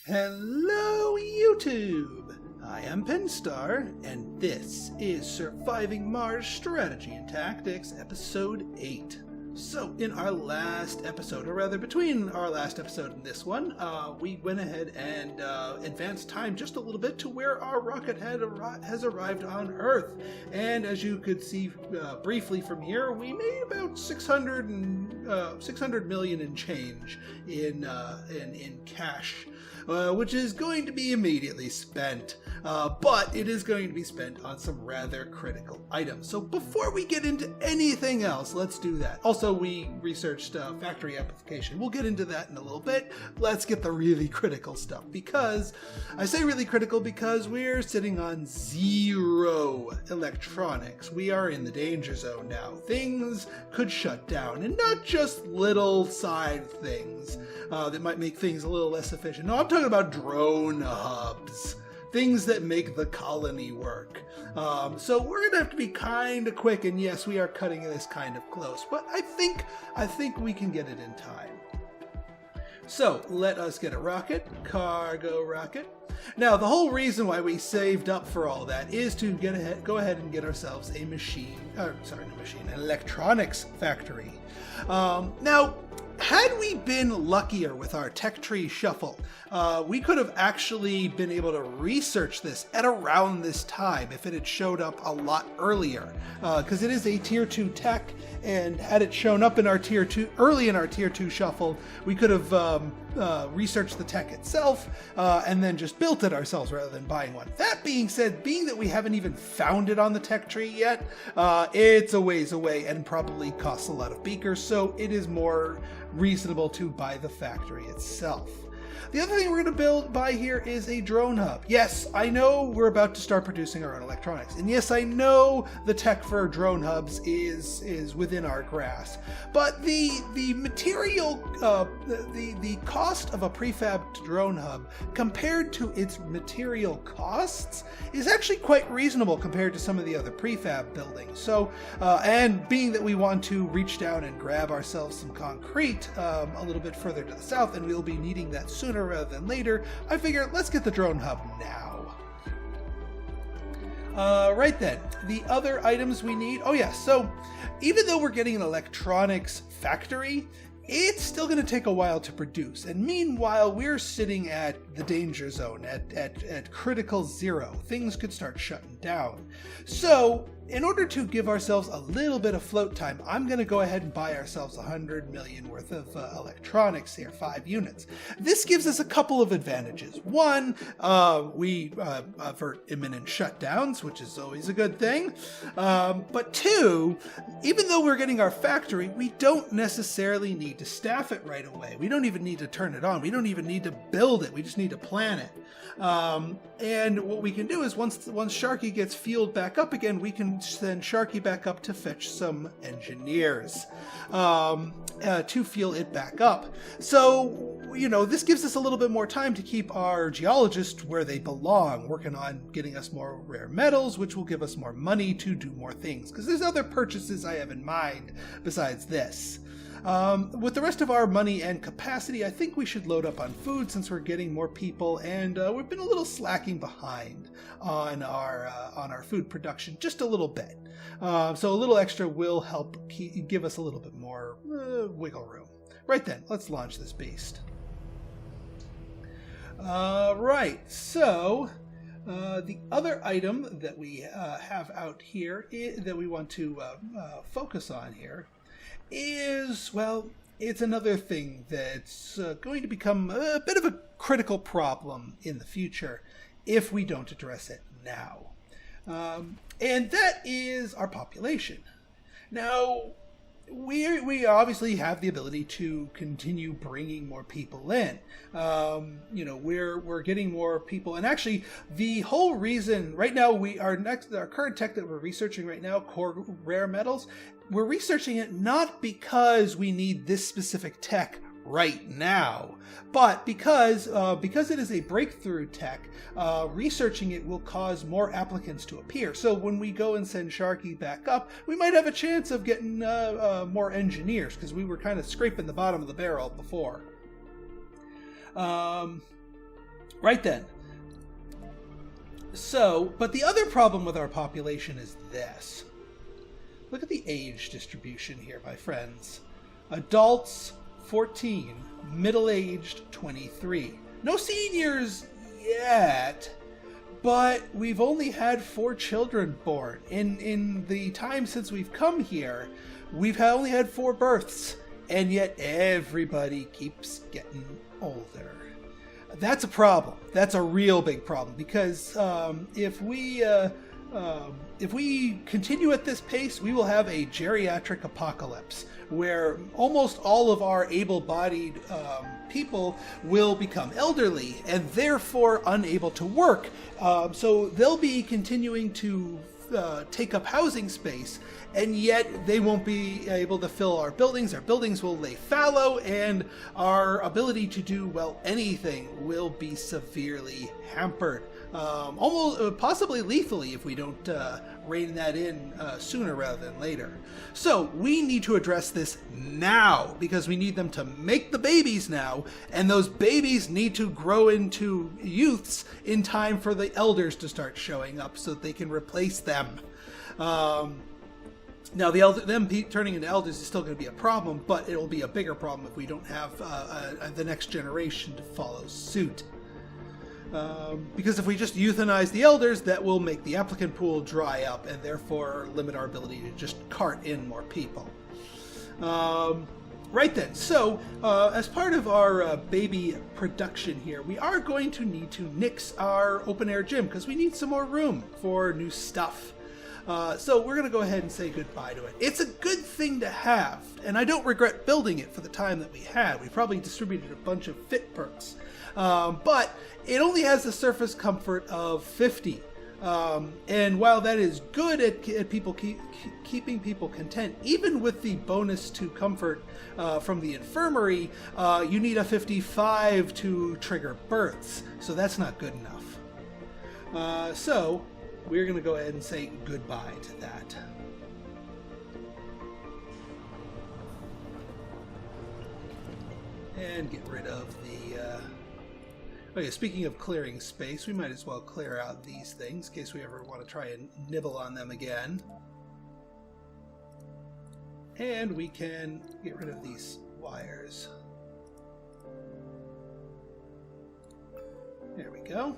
Hello, YouTube! I am Pinstar, and this is Surviving Mars Strategy and Tactics, Episode 8. So, in our last episode, or rather between our last episode and this one, we went ahead and advanced time just a little bit to where our rocket has arrived on Earth. And as you could see briefly from here, we made about 600 million and change in cash. Which is going to be immediately spent, but it is going to be spent on some rather critical items. So before we get into anything else, let's do that. Also, we researched factory amplification. We'll get into that in a little bit. Let's get the really critical stuff, because I say really critical because we're sitting on 0 electronics. We are in the danger zone now. Things could shut down, and not just little side things that might make things a little less efficient. No, I'm talking about drone hubs, things that make the colony work. So we're gonna have to be kind of quick, and yes, we are cutting this kind of close, but I think we can get it in time. So let us get a rocket, cargo rocket. Now, the whole reason why we saved up for all that is to go ahead and get ourselves an electronics factory. Now, had we been luckier with our tech tree shuffle, we could have actually been able to research this at around this time if it had showed up a lot earlier, because it is a tier 2 tech, and had it shown up in our early in our tier 2 shuffle, we could have researched the tech itself and then just built it ourselves rather than buying one. That being said, being that we haven't even found it on the tech tree yet, it's a ways away and probably costs a lot of beakers, so it is more reasonable to buy the factory itself. The other thing we're going to buy here is a drone hub. Yes, I know we're about to start producing our own electronics, and yes, I know the tech for drone hubs is within our grasp. But the material, the cost of a prefabbed drone hub compared to its material costs is actually quite reasonable compared to some of the other prefab buildings. So, and being that we want to reach down and grab ourselves some concrete a little bit further to the south, and we'll be needing that sooner rather than later, I figure let's get the drone hub now. Right then, the other items we need, oh yes, so even though we're getting an electronics factory, it's still going to take a while to produce, and meanwhile we're sitting at the danger zone, at critical 0. Things could start shutting down. So in order to give ourselves a little bit of float time, I'm going to go ahead and buy ourselves 100 million worth of electronics here, 5 units. This gives us a couple of advantages. One, we avert imminent shutdowns, which is always a good thing. But 2, even though we're getting our factory, we don't necessarily need to staff it right away. We don't even need to turn it on. We don't even need to build it. We just need to plan it. And what we can do is once Sharky gets fueled back up again, we can send Sharky back up to fetch some engineers to fuel it back up. So, you know, this gives us a little bit more time to keep our geologists where they belong, working on getting us more rare metals, which will give us more money to do more things, because there's other purchases I have in mind besides this. With the rest of our money and capacity, I think we should load up on food since we're getting more people, and we've been a little slacking behind on our food production, just a little bit. So a little extra will help give us a little bit more wiggle room. Right then, let's launch this beast. Right, so the other item that we have out here that we want to focus on here is, well, it's another thing that's going to become a bit of a critical problem in the future if we don't address it now. And that is our population. Now, we obviously have the ability to continue bringing more people in. You know, we're getting more people, and actually the whole reason right now our current tech that we're researching right now, core rare metals, we're researching it not because we need this specific tech right now, but because it is a breakthrough tech, researching it will cause more applicants to appear. So when we go and send Sharky back up, we might have a chance of getting more engineers, because we were kind of scraping the bottom of the barrel before. Right then. So, but the other problem with our population is this. Look at the age distribution here, my friends. Adults, 14. Middle-aged, 23. No seniors yet, but we've only had 4 children born. In the time since we've come here, we've only had 4 births, and yet everybody keeps getting older. That's a problem. That's a real big problem, because if we continue at this pace, we will have a geriatric apocalypse where almost all of our able-bodied people will become elderly and therefore unable to work. So they'll be continuing to take up housing space, and yet they won't be able to fill our buildings. Our buildings will lay fallow, and our ability to do, well, anything will be severely hampered. Almost, possibly lethally if we don't rein that in sooner rather than later. So we need to address this now, because we need them to make the babies now, and those babies need to grow into youths in time for the elders to start showing up so that they can replace them. Now, them turning into elders is still going to be a problem, but it'll be a bigger problem if we don't have the next generation to follow suit. Because if we just euthanize the elders, that will make the applicant pool dry up and therefore limit our ability to just cart in more people. Right then, so as part of our baby production here, we are going to need to nix our open-air gym because we need some more room for new stuff. So we're going to go ahead and say goodbye to it. It's a good thing to have, and I don't regret building it for the time that we had. We probably distributed a bunch of fit perks. But it only has the surface comfort of 50. And while that is good at people keeping people content, even with the bonus to comfort from the infirmary, you need a 55 to trigger births. So that's not good enough. So we're going to go ahead and say goodbye to that. And get rid of the... Okay, speaking of clearing space, we might as well clear out these things in case we ever want to try and nibble on them again. And we can get rid of these wires. There we go.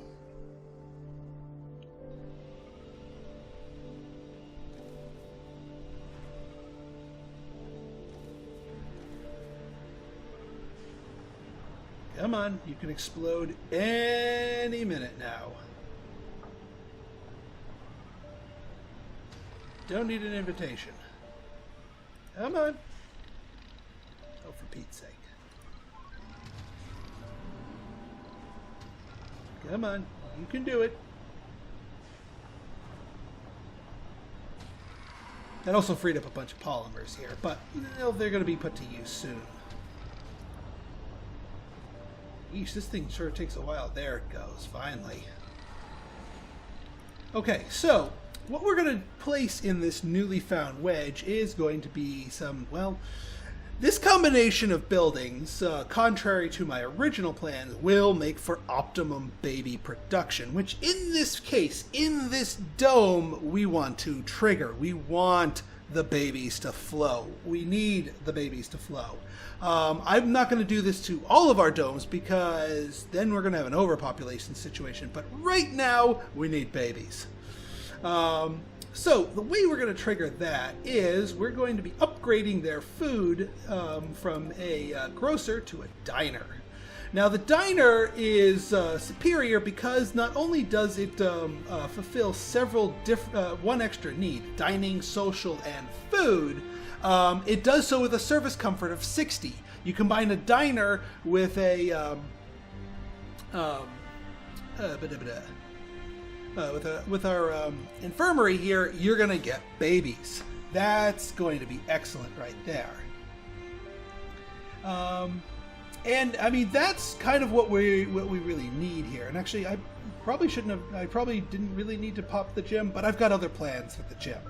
Come on, you can explode any minute now. Don't need an invitation. Come on. Oh, for Pete's sake. Come on, you can do it. That also freed up a bunch of polymers here, but they're going to be put to use soon. Eesh, this thing sure takes a while. There it goes, finally. Okay, so what we're going to place in this newly found wedge is going to be some, well, this combination of buildings, contrary to my original plans, will make for optimum baby production, which in this case, in this dome, we want to trigger. We want the babies to flow. We need the babies to flow. I'm not going to do this to all of our domes because then we're going to have an overpopulation situation. But right now, we need babies. So the way we're going to trigger that is we're going to be upgrading their food from a grocer to a diner. Now the diner is superior because not only does it fulfill several one extra need, dining, social, and food, it does so with a service comfort of 60. You combine a diner with a with our infirmary here, you're going to get babies. That's going to be excellent right there. And I mean, that's kind of what we really need here. And actually, I probably didn't really need to pop the gym, but I've got other plans with the gym.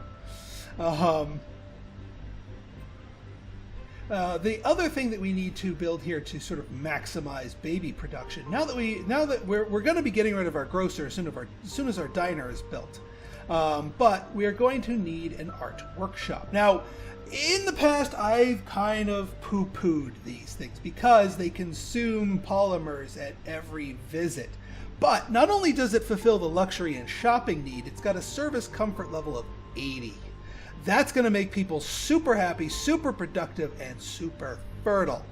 The other thing that we need to build here to sort of maximize baby production, now that we're going to be getting rid of our grocer as soon as our diner is built, but we are going to need an art workshop. Now, in the past, I've kind of poo-pooed these things because they consume polymers at every visit. But not only does it fulfill the luxury and shopping need, it's got a service comfort level of 80. That's going to make people super happy, super productive, and super fertile.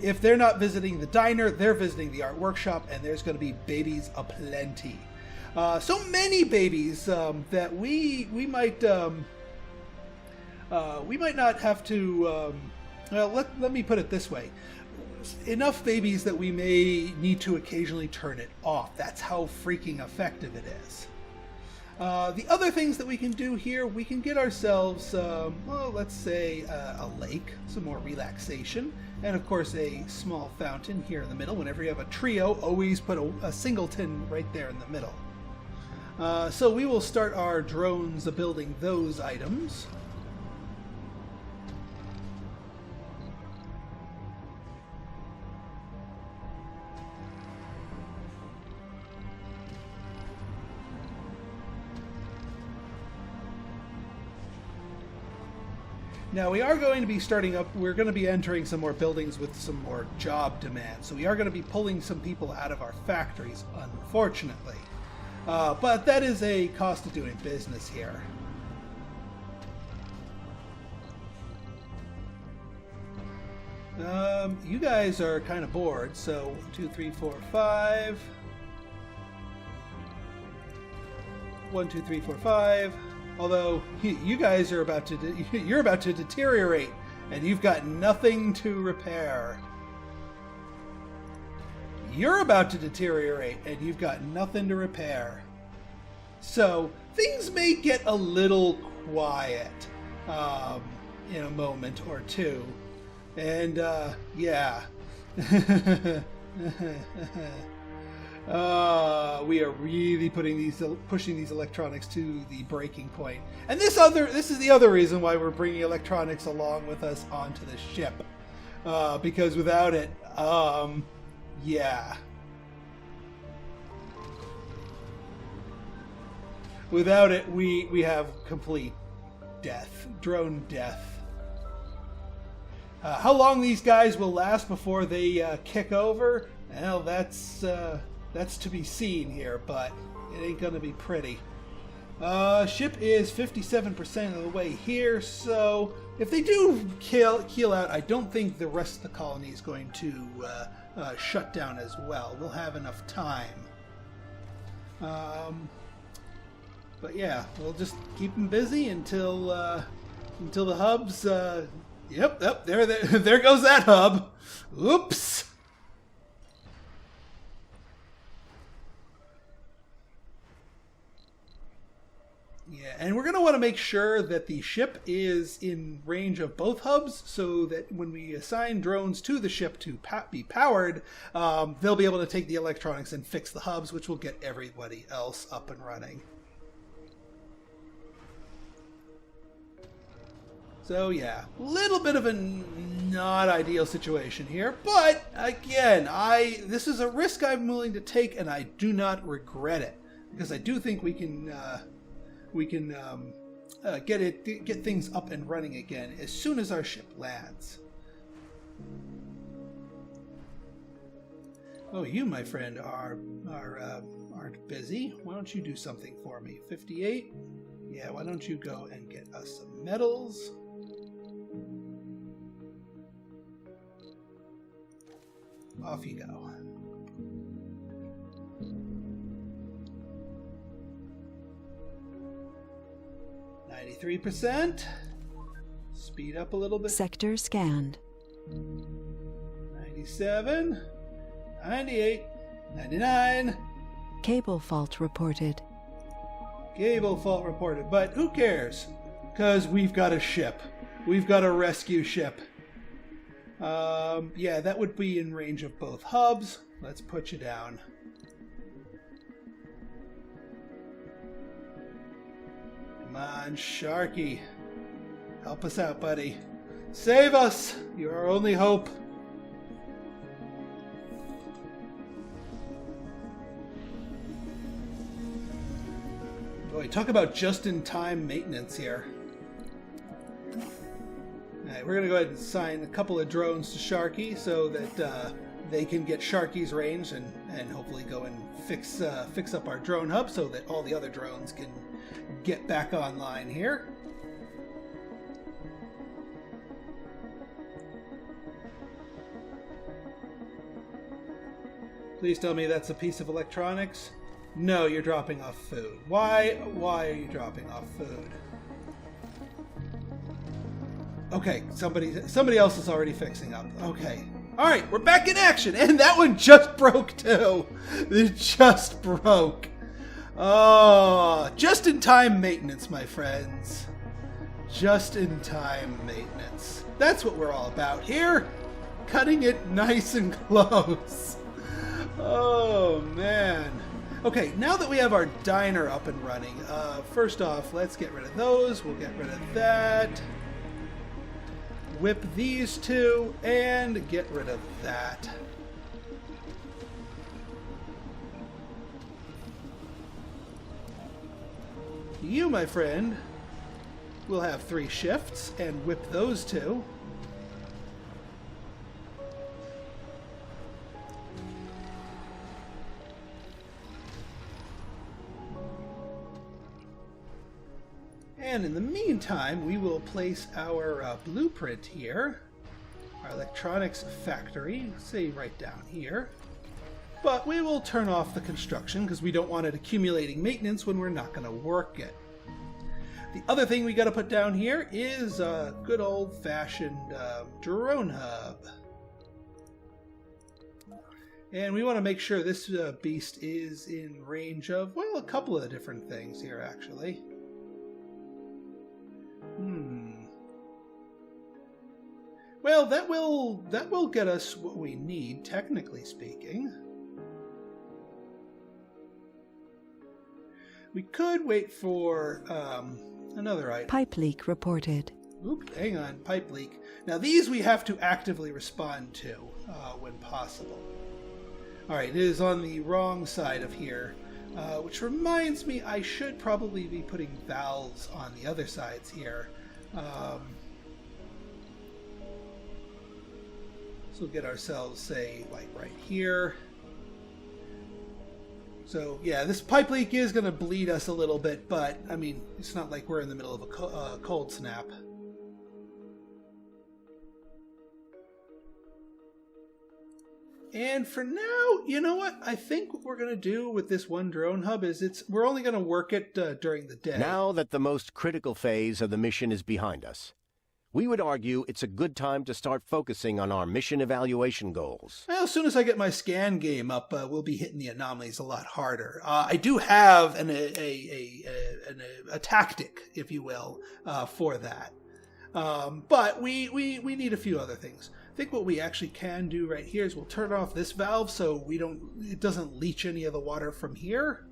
If they're not visiting the diner, they're visiting the art workshop, and there's going to be babies aplenty. So many babies that we might not have to. Let me put it this way: enough babies that we may need to occasionally turn it off. That's how freaking effective it is. The other things that we can do here, we can get ourselves, well, let's say a lake, some more relaxation, and of course a small fountain here in the middle. Whenever you have a trio, always put a singleton right there in the middle. So we will start our drones building those items. Now we are going to be we're going to be entering some more buildings with some more job demand. So we are going to be pulling some people out of our factories, unfortunately. But that is a cost of doing business here. You guys are kind of bored, so 1, 2, 3, 4, 5. 1, 2, 3, 4, 5. Although you guys are about to deteriorate, and you've got nothing to repair. You're about to deteriorate, and you've got nothing to repair. So things may get a little quiet in a moment or two, and yeah. We are really pushing these electronics to the breaking point. And this is the other reason why we're bringing electronics along with us onto the ship. Because without it, yeah. Without it, we have complete death, drone death. How long these guys will last before they kick over? Well, that's to be seen here, but it ain't gonna be pretty. Ship is 57% of the way here, so if they do keel out, I don't think the rest of the colony is going to shut down as well. We'll have enough time. But yeah, we'll just keep them busy until the hubs. Yep, there goes that hub. Oops. Yeah, and we're going to want to make sure that the ship is in range of both hubs so that when we assign drones to the ship to be powered, they'll be able to take the electronics and fix the hubs, which will get everybody else up and running. So yeah, a little bit of a not ideal situation here, but again, this is a risk I'm willing to take, and I do not regret it, because I do think we can get things up and running again as soon as our ship lands. Oh, you, my friend, aren't busy. Why don't you do something for me? 58. Yeah, why don't you go and get us some medals? Off you go. %. Speed up a little bit. Sector scanned. 97. 98. 99. Cable fault reported. Cable fault reported. But who cares? Because we've got a ship. We've got a rescue ship. Yeah, that would be in range of both hubs. Let's put you down. Come on, Sharky. Help us out, buddy. Save us! You're our only hope. Boy, talk about just-in-time maintenance here. Alright, we're going to go ahead and assign a couple of drones to Sharky so that they can get Sharky's range and hopefully go and fix up our drone hub so that all the other drones can get back online here. Please tell me that's a piece of electronics. No, you're dropping off food. Why are you dropping off food? Okay, somebody else is already fixing up. Okay. Alright, we're back in action! And that one just broke too! It just broke. Oh, just-in-time maintenance, my friends. Just-in-time maintenance. That's what we're all about here. Cutting it nice and close. Oh, man. Okay, now that we have our diner up and running, first off, let's get rid of those. We'll get rid of that. Whip these two, and get rid of that. You, my friend, will have 3 shifts, and whip those two. And in the meantime, we will place our blueprint here, our electronics factory, say right down here. But we will turn off the construction because we don't want it accumulating maintenance when we're not going to work it. The other thing we got to put down here is a good old-fashioned drone hub. And we want to make sure this beast is in range of, well, a couple of different things here, actually. Well, that will get us what we need, technically speaking. We could wait for another item. Pipe leak reported. Oop, hang on, pipe leak. Now these we have to actively respond to when possible. Alright, it is on the wrong side of here, which reminds me I should probably be putting valves on the other sides here. So we'll get ourselves, say, like right here. So yeah, this pipe leak is going to bleed us a little bit, but I mean, it's not like we're in the middle of a cold snap. And for now, you know what? I think what we're going to do with this one drone hub is we're only going to work it during the day. Now that the most critical phase of the mission is behind us, we would argue it's a good time to start focusing on our mission evaluation goals. Well, as soon as I get my scan game up, we'll be hitting the anomalies a lot harder. I do have a tactic, if you will, for that. But we need a few other things. I think what we actually can do right here is we'll turn off this valve so it doesn't leach any of the water from here.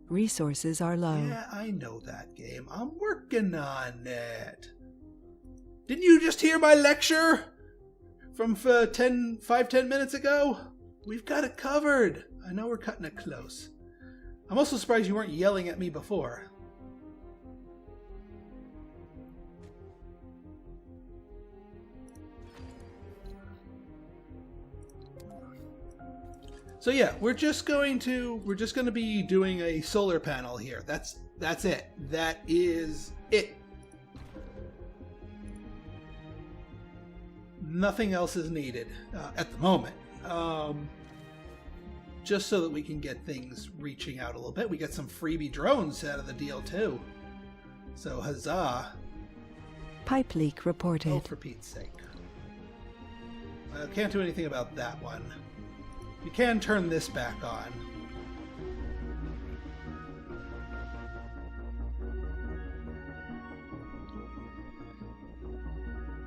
Resources are low. Yeah, I know that game. I'm working on it. Didn't you just hear my lecture from 10 minutes ago? We've got it covered. I know we're cutting it close. I'm also surprised you weren't yelling at me before. So yeah, we're just going to be doing a solar panel here. That's it. That is it. Nothing else is needed at the moment. Just so that we can get things reaching out a little bit. We get some freebie drones out of the deal too. So huzzah. Pipe leak reported. Oh, for Pete's sake. Can't do anything about that one. You can turn this back on.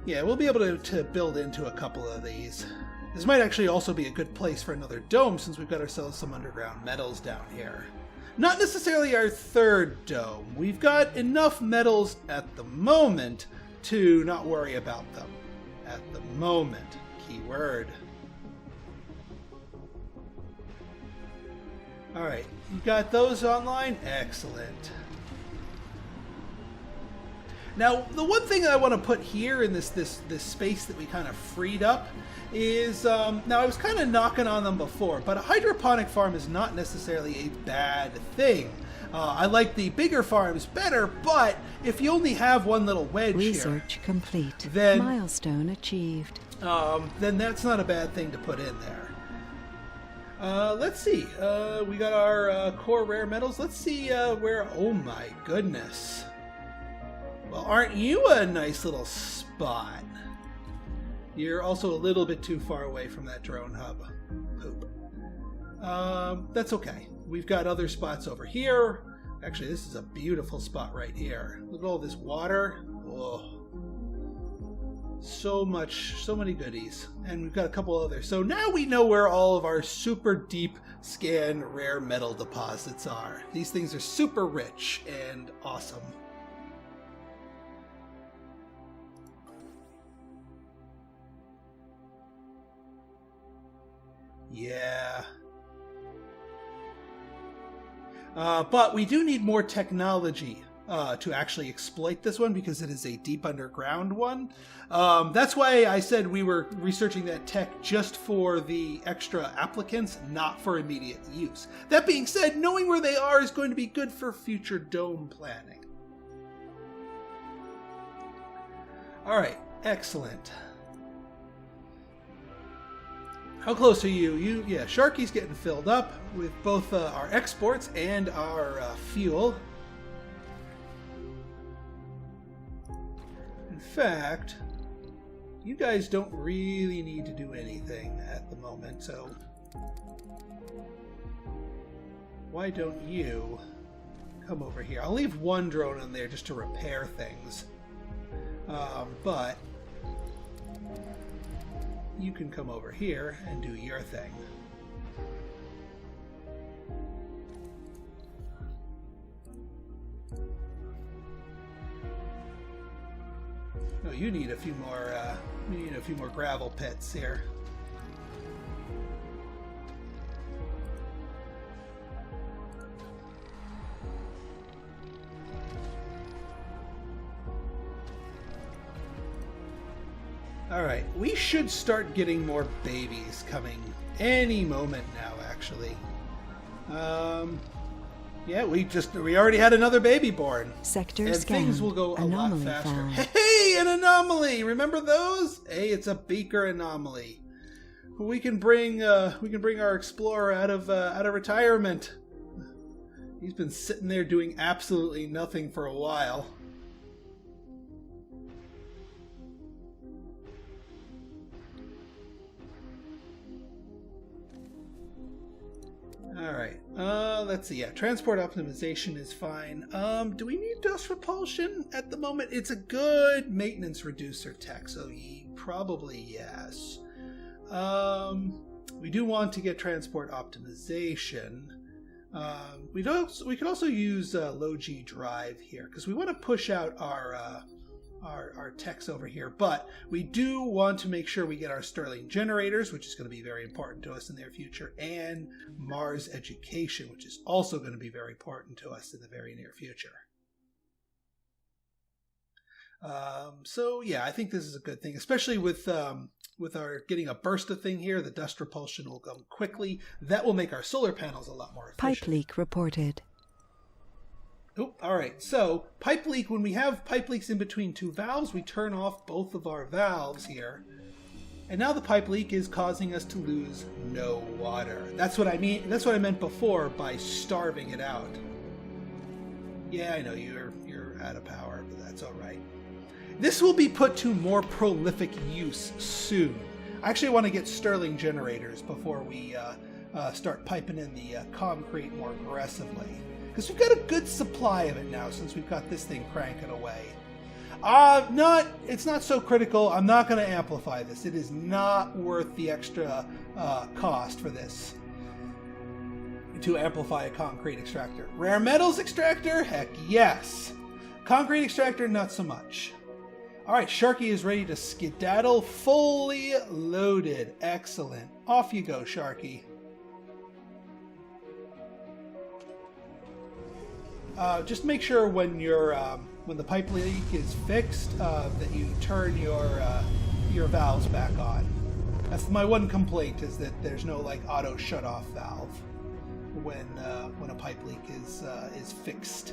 Yeah, we'll be able to build into a couple of these. This might actually also be a good place for another dome since we've got ourselves some underground metals down here. Not necessarily our third dome. We've got enough metals at the moment to not worry about them at the moment. Keyword. Alright, you got those online? Excellent. Now, the one thing that I want to put here in this space that we kind of freed up is, now I was kind of knocking on them before, but a hydroponic farm is not necessarily a bad thing. I like the bigger farms better, but if you only have one little wedge Research complete. then Milestone achieved. then that's not a bad thing to put in there. Let's see. We got our core rare metals. Let's see where... Oh my goodness. Well, aren't you a nice little spot? You're also a little bit too far away from that drone hub. Poop. That's okay. We've got other spots over here. Actually, this is a beautiful spot right here. Look at all this water. Oh. So many goodies. And we've got a couple others. So now we know where all of our super deep scan rare metal deposits are. These things are super rich and awesome. Yeah. But we do need more technology to actually exploit this one because it is a deep underground one. That's why I said we were researching that tech just for the extra applicants, not for immediate use. That being said, knowing where they are is going to be good for future dome planning. Alright, excellent. How close are you? Yeah, Sharky's getting filled up with both our exports and our fuel. In fact, you guys don't really need to do anything at the moment, so why don't you come over here? I'll leave one drone in there just to repair things, but you can come over here and do your thing. Oh, you need a few more. We need a few more gravel pits here. All right, we should start getting more babies coming any moment now, actually. Yeah, we already had another baby born. Sector and scan. Things will go a Anomaly lot faster. found. Hey, an anomaly! Remember those? Hey, it's a beaker anomaly. We can bring our explorer out of retirement. He's been sitting there doing absolutely nothing for a while. Alright, let's see. Yeah, transport optimization is fine. Do we need dust repulsion at the moment? It's a good maintenance reducer tech, so probably yes. We do want to get transport optimization. We could also use low G drive here, because we want to push out our techs over here, but we do want to make sure we get our Sterling generators, which is going to be very important to us in the near future, and Mars education, which is also going to be very important to us in the very near future. So yeah, I think this is a good thing, especially with our getting a burst of thing here. The dust repulsion will come quickly. That will make our solar panels a lot more efficient. Pipe leak reported. Oh, all right. So pipe leak, when we have pipe leaks in between two valves, we turn off both of our valves here. And now the pipe leak is causing us to lose no water. That's what I mean. That's what I meant before by starving it out. Yeah, I know you're out of power, but that's all right. This will be put to more prolific use soon. I actually want to get Sterling generators before we start piping in the concrete more aggressively. Because we've got a good supply of it now since we've got this thing cranking away. It's not so critical. I'm not going to amplify this. It is not worth the extra cost for this to amplify a concrete extractor. Rare metals extractor? Heck yes. Concrete extractor, not so much. All right, Sharky is ready to skedaddle, fully loaded. Excellent. Off you go, Sharky. Just make sure when the pipe leak is fixed that you turn your valves back on. That's my one complaint, is that there's no like auto shut-off valve when a pipe leak is fixed.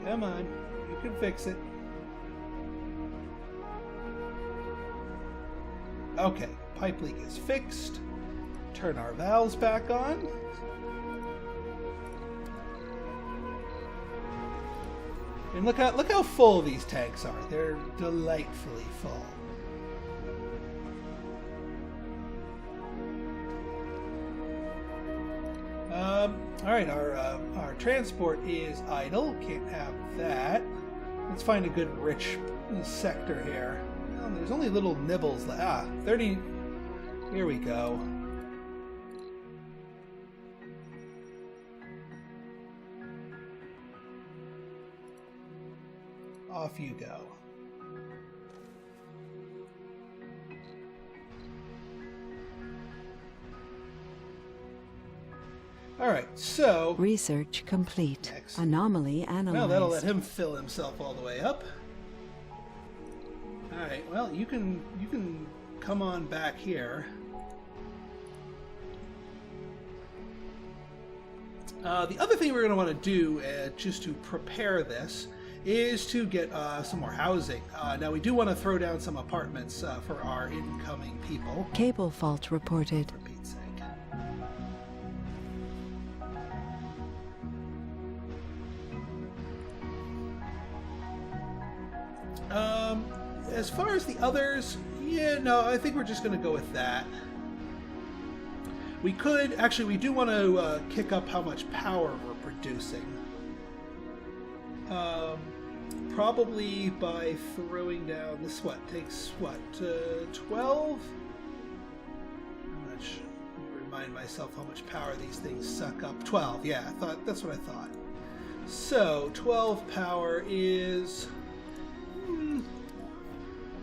Come on, you can fix it. Okay, pipe leak is fixed. Turn our valves back on. And look how full these tanks are. They're delightfully full. All right, our transport is idle. Can't have that. Let's find a good rich sector here. Well, there's only little nibbles. 30. Here we go. Off you go. All right, so Research complete. Excellent. Anomaly analyzed. Well, that'll let him fill himself all the way up. All right. Well, you can come on back here. The other thing we're going to want to do, just to prepare this, is to get some more housing. Now, we do want to throw down some apartments for our incoming people. Cable fault reported. For Pete's sake. As far as the others, yeah, no, I think we're just going to go with that. We could, actually, we do want to kick up how much power we're producing. Probably by throwing down this, takes 12? Remind myself how much power these things suck up. 12, yeah, that's what I thought. So, 12 power is...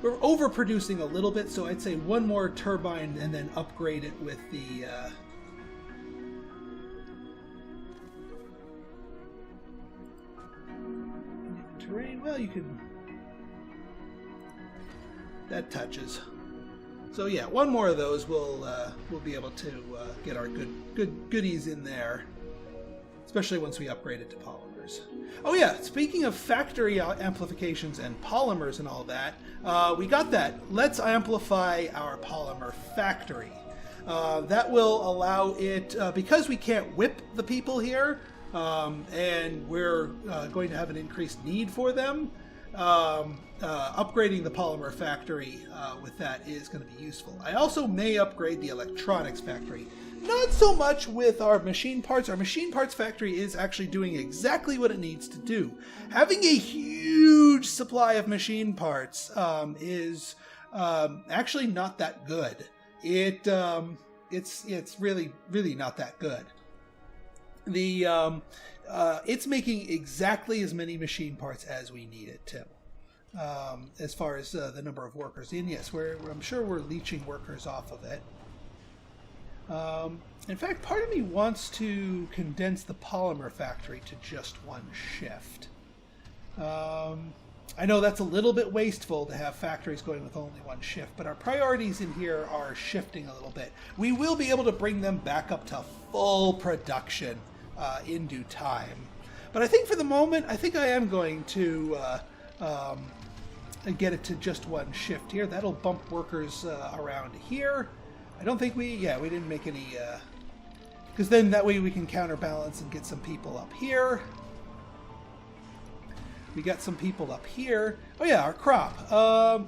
We're overproducing a little bit, so I'd say one more turbine and then upgrade it with the... terrain. Well, you can... That touches. So yeah, one more of those we'll be able to get our goodies in there, especially once we upgrade it to polymers. Oh yeah, speaking of factory amplifications and polymers and all that, we got that. Let's amplify our polymer factory. That will allow it, because we can't whip the people here, and we're going to have an increased need for them, upgrading the polymer factory with that is going to be useful. I also may upgrade the electronics factory. Not so much with our machine parts. Our machine parts factory is actually doing exactly what it needs to do. Having a huge supply of machine parts is actually not that good. It's really not that good. It's making exactly as many machine parts as we need it to. As far as the number of workers, and yes, I'm sure we're leeching workers off of it. In fact, part of me wants to condense the polymer factory to just one shift. I know that's a little bit wasteful to have factories going with only one shift, but our priorities in here are shifting a little bit. We will be able to bring them back up to full production in due time. But I think for the moment, I think I am going to get it to just one shift here. That'll bump workers around here. I don't think we didn't make any, because then that way we can counterbalance and get some people up here. We got some people up here. Oh yeah, our crop.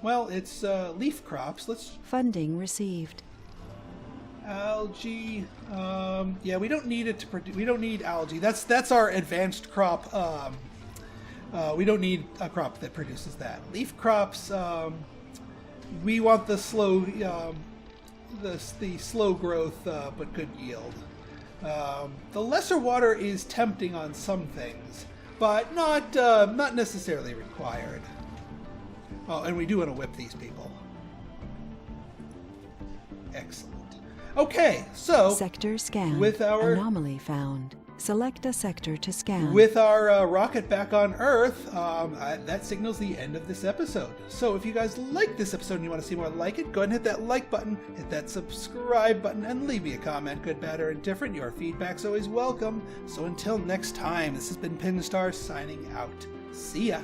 Well, it's leaf crops. Funding received. Algae. Yeah, we don't need it to produce. We don't need algae. That's our advanced crop. We don't need a crop that produces that. Leaf crops. We want the slow. The slow growth but good yield. The lesser water is tempting on some things, but not necessarily required. Oh, and we do want to whip these people. Excellent. Okay, so Sector scanned. with our Anomaly found. Select a sector to scan. with our rocket back on Earth, that signals the end of this episode. So if you guys like this episode and you want to see more like it, go ahead and hit that like button, hit that subscribe button, and leave me a comment, good, bad, or indifferent. Your feedback's always welcome. So until next time, this has been Pinstar signing out. See ya.